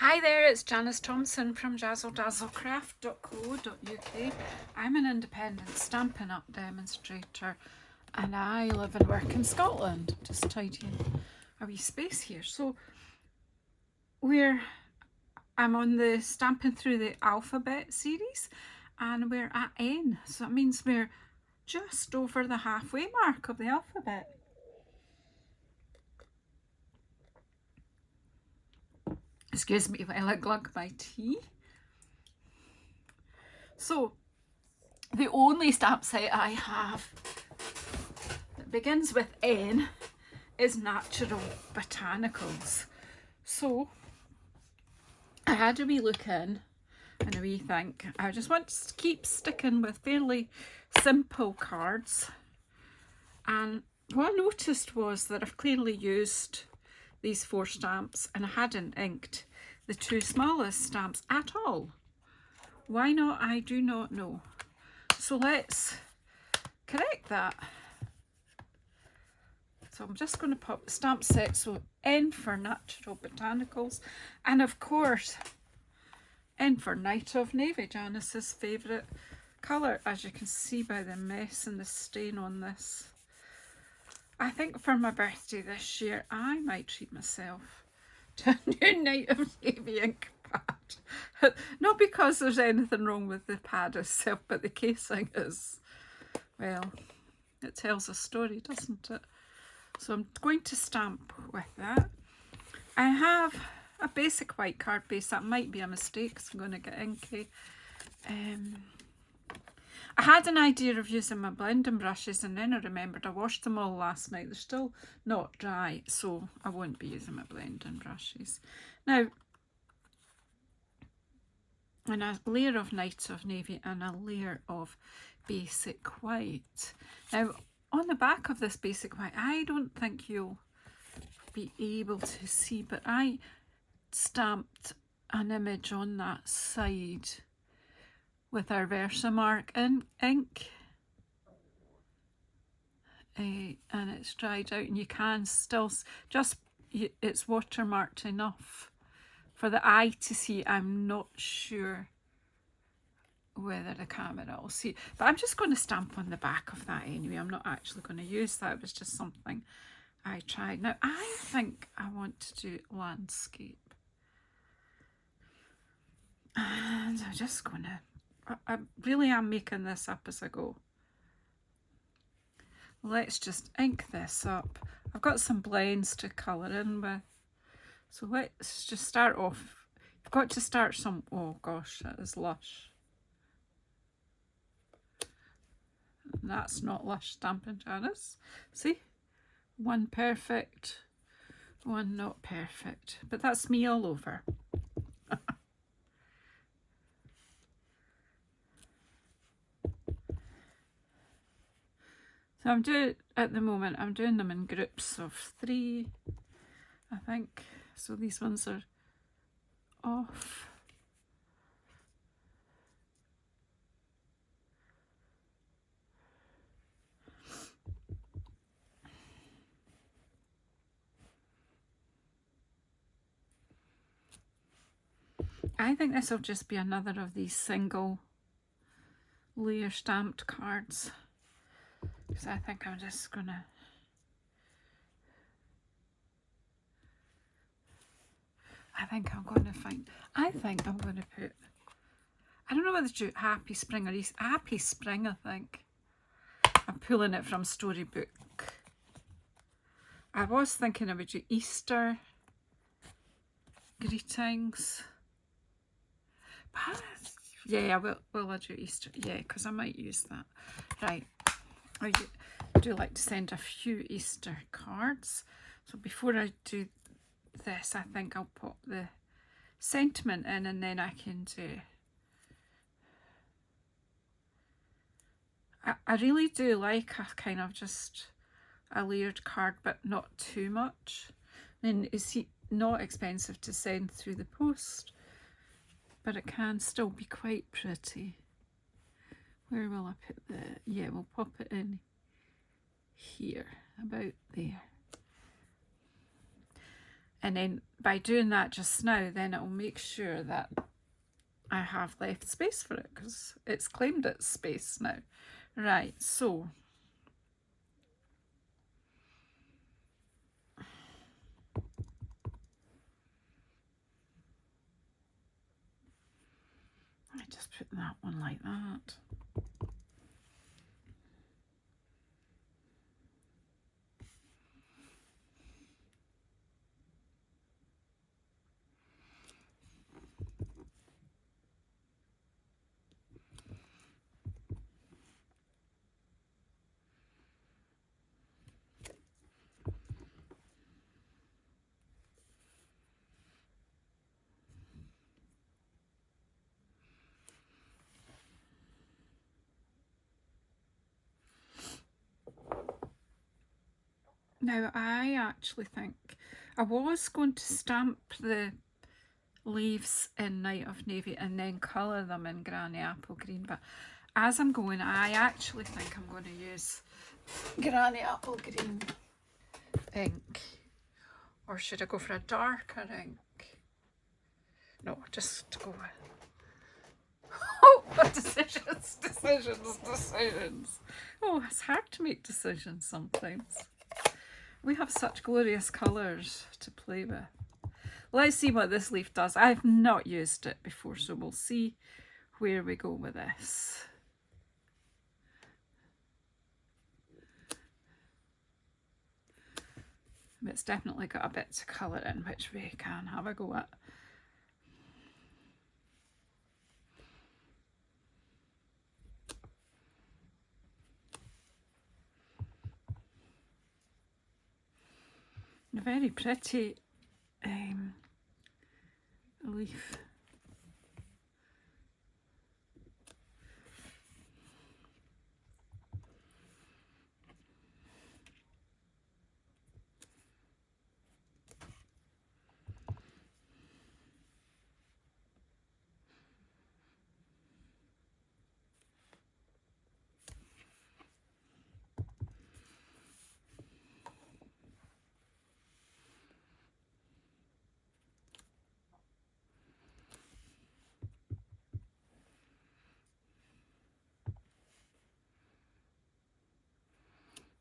Hi there, it's Janice Thomson from JazzleDazzleCraft.co.uk. I'm an independent Stampin' Up demonstrator and I live and work in Scotland. Just tidying a wee space here. So I'm on the Stamping Through the Alphabet series and we're at N. So that means we're just over the halfway mark of the alphabet. Excuse me while I glug my tea. So the only stamp set I have that begins with N is Natural Botanicals. So I had a wee look in and a wee think. I just want to keep sticking with fairly simple cards. And what I noticed was that I've clearly used these 4 stamps and I hadn't inked the 2 smallest stamps at all. Why not? I do not know. So let's correct that. So I'm just going to pop the stamp set, so N for Natural Botanicals, and of course N for Night of Navy, Janice's favourite colour, as you can see by the mess and the stain on this. I think for my birthday this year I might treat myself to a new Night of Navy ink pad. Not because there's anything wrong with the pad itself, but the casing is, well, it tells a story, doesn't it? So I'm going to stamp with that. I have a basic white card base. That might be a mistake because I'm going to get inky. I had an idea of using my blending brushes and then I remembered I washed them all last night. They're still not dry, so I won't be using my blending brushes. Now, and a layer of Night of Navy and a layer of basic white. Now, on the back of this basic white, I don't think you'll be able to see, but I stamped an image on that side with our Versamark ink. And it's dried out and you can still it's watermarked enough for the eye to see. I'm not sure whether the camera will see, but I'm just going to stamp on the back of that anyway. I'm not actually going to use that. It was just something I tried. Now I think I want to do landscape, and I'm just going to, I really am making this up as I go. Let's just ink this up. I've got some blends to colour in with, so let's just start off. You've got to start some, oh gosh, that is lush. That's not lush stamping, Janice. See? One perfect, one not perfect. But that's me all over. So I'm doing, at the moment, I'm doing them in groups of 3, I think. So these ones are off. I think this will just be another of these single layer stamped cards, because I think I'm just gonna, I think I'm going to put, I don't know whether to do Happy Spring or Happy Spring, I think. I'm pulling it from Storybook. I was thinking I would do Easter greetings. But yeah, will I do Easter? Yeah, because I might use that. Right. I do like to send a few Easter cards. So before I do this, I think I'll pop the sentiment in and then I can do. I really do like a kind of just a layered card, but not too much. And it's not expensive to send through the post, but it can still be quite pretty. Where will I put the, yeah, we'll pop it in here, about there. And then by doing that just now, then it will make sure that I have left space for it, because it's claimed its space now. Right, so I just put that one like that. Now, I actually think I was going to stamp the leaves in Night of Navy and then colour them in Granny Apple Green, but as I'm going, I actually think I'm going to use Granny Apple Green ink. Or should I go for a darker ink? No, just go with... Oh, decisions. Oh, it's hard to make decisions sometimes. We have such glorious colours to play with. Let's see what this leaf does. I've not used it before, so we'll see where we go with this. It's definitely got a bit to colour in, which we can have a go at. A very pretty leaf.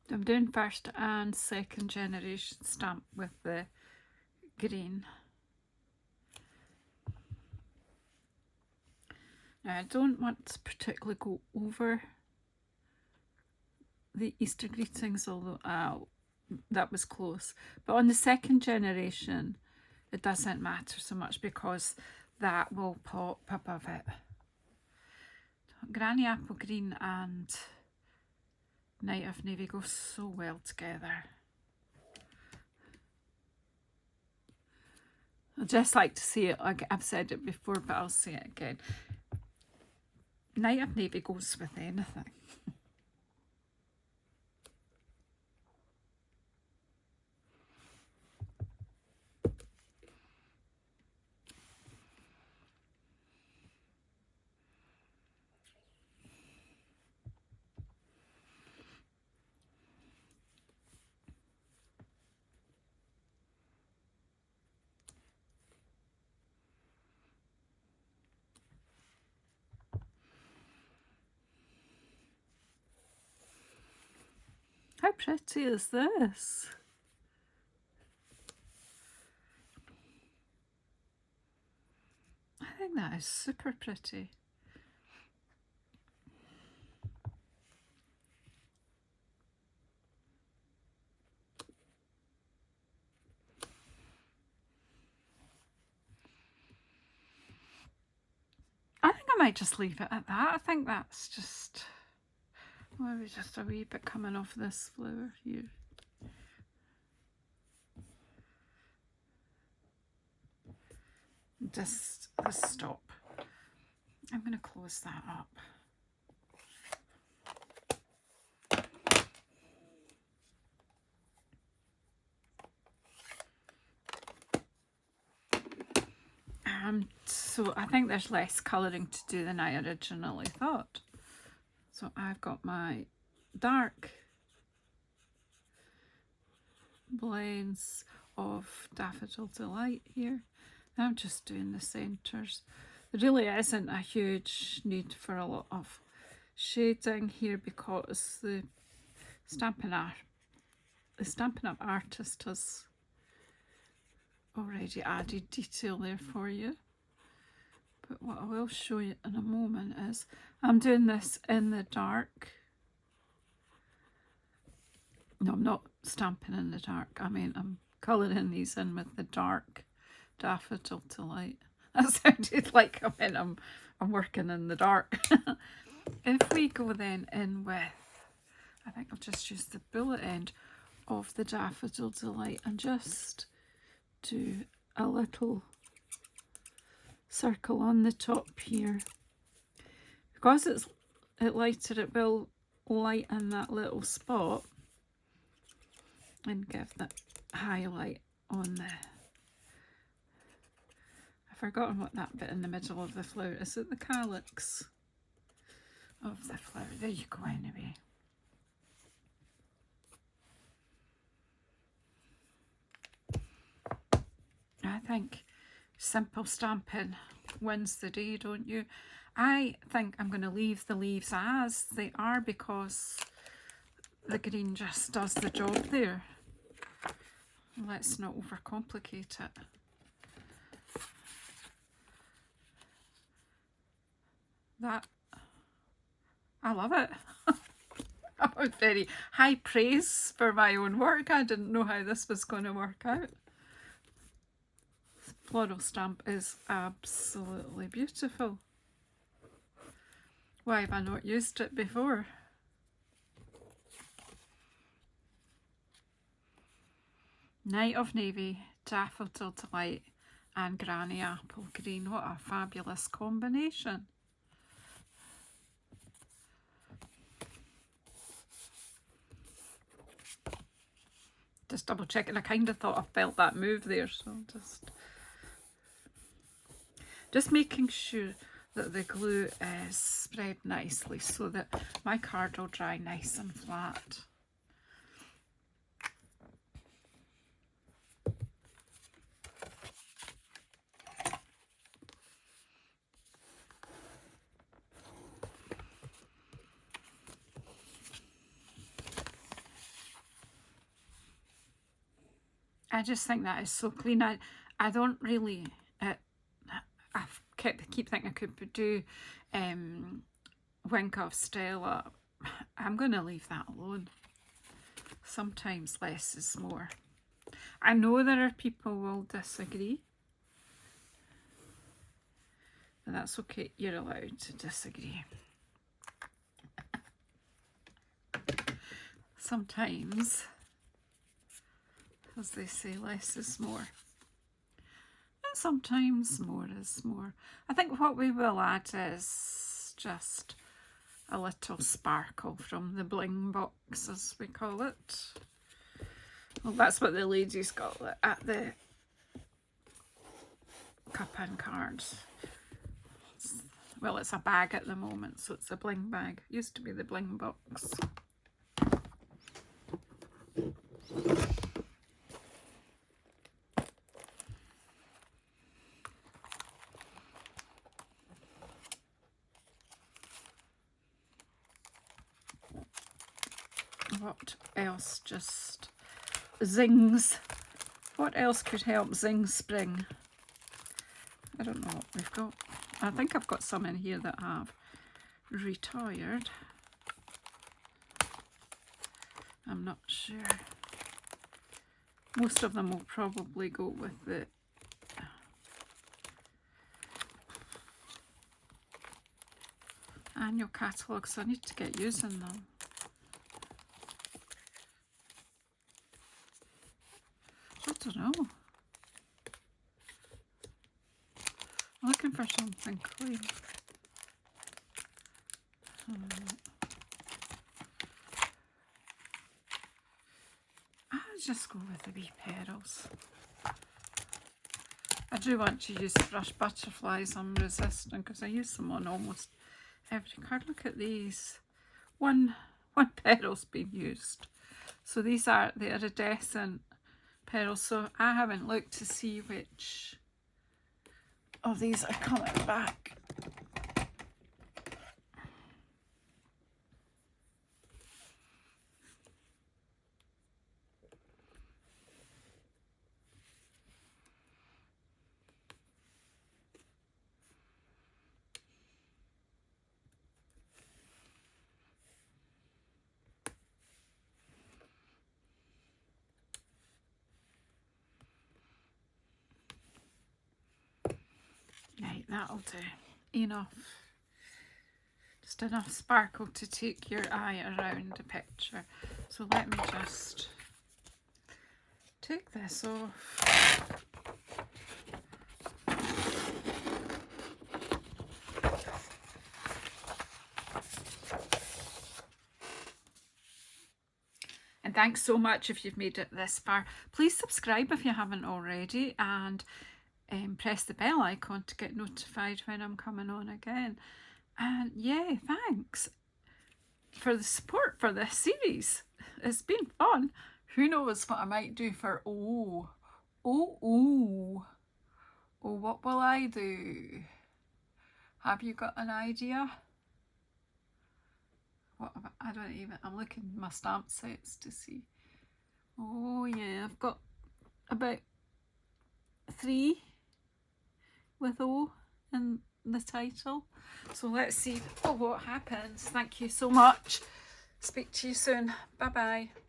I'm doing first and second generation stamp with the green. Now I don't want to particularly go over the Easter greetings, although that was close. But on the second generation, it doesn't matter so much because that will pop above it. Granny Apple Green and Night of Navy go so well together. I'd just like to see it, like I've said it before, but I'll say it again. Night of Navy goes with anything. How pretty is this? I think that is super pretty. I think I might just leave it at that. I think that's just... maybe just a wee bit coming off this flower here. Just stop. I'm going to close that up. So I think there's less colouring to do than I originally thought. So I've got my dark blends of Daffodil Delight here. I'm just doing the centres. There really isn't a huge need for a lot of shading here because the Stampin' Up artist has already added detail there for you. But what I will show you in a moment is I'm doing this in the dark. No, I'm not stamping in the dark. I mean, I'm colouring these in with the dark Daffodil Delight. That sounded like I'm working in the dark. If we go then in with, I think I'll just use the bullet end of the Daffodil Delight and just do a little circle on the top here. Because it lighted, it will lighten that little spot and give that highlight on the, I've forgotten what that bit in the middle of the flower is. It the calyx of the flower? There you go anyway. I think simple stamping wins the day, don't you? I think I'm going to leave the leaves as they are because the green just does the job there. Let's not overcomplicate it. That, I love it. That was very high praise for my own work. I didn't know how this was going to work out. Floral stamp is absolutely beautiful. Why have I not used it before? Night of Navy, Daffodil Delight and Granny Apple Green. What a fabulous combination. Just double checking. I kind of thought I felt that move there, so just making sure that the glue is spread nicely so that my card will dry nice and flat. I just think that is so clean. I don't really, I keep thinking I could do Wink of Stella. I'm going to leave that alone. Sometimes less is more. I know there are people who will disagree. But that's okay, you're allowed to disagree. Sometimes, as they say, less is more. And sometimes more is more. I think what we will add is just a little sparkle from the bling box, as we call it. Well, that's what the ladies call it at the cup and cards. Well, it's a bag at the moment, so it's a bling bag. It used to be the bling box. What else just zings? What else could help zing spring? I don't know what we've got. I think I've got some in here that have retired. I'm not sure. Most of them will probably go with the annual catalogue, so I need to get using them. I don't know. I'm looking for something clean. I'll just go with the wee petals. I do want to use brush butterflies. I'm resistant because I use them on almost every card. Look at these. One petal's been used. So these are the iridescent pearls, so I haven't looked to see which of these are coming back. Right, that'll do. Enough. Just enough sparkle to take your eye around the picture. So let me just take this off. And thanks so much if you've made it this far. Please subscribe if you haven't already, and press the bell icon to get notified when I'm coming on again. And yeah, thanks for the support for this series. It's been fun. Who knows what I might do for what will I do? Have you got an idea? What I don't even, I'm looking at my stamp sets to see. Oh yeah, I've got about 3 with O in the title. So let's see what happens. Thank you so much. Speak to you soon. Bye bye.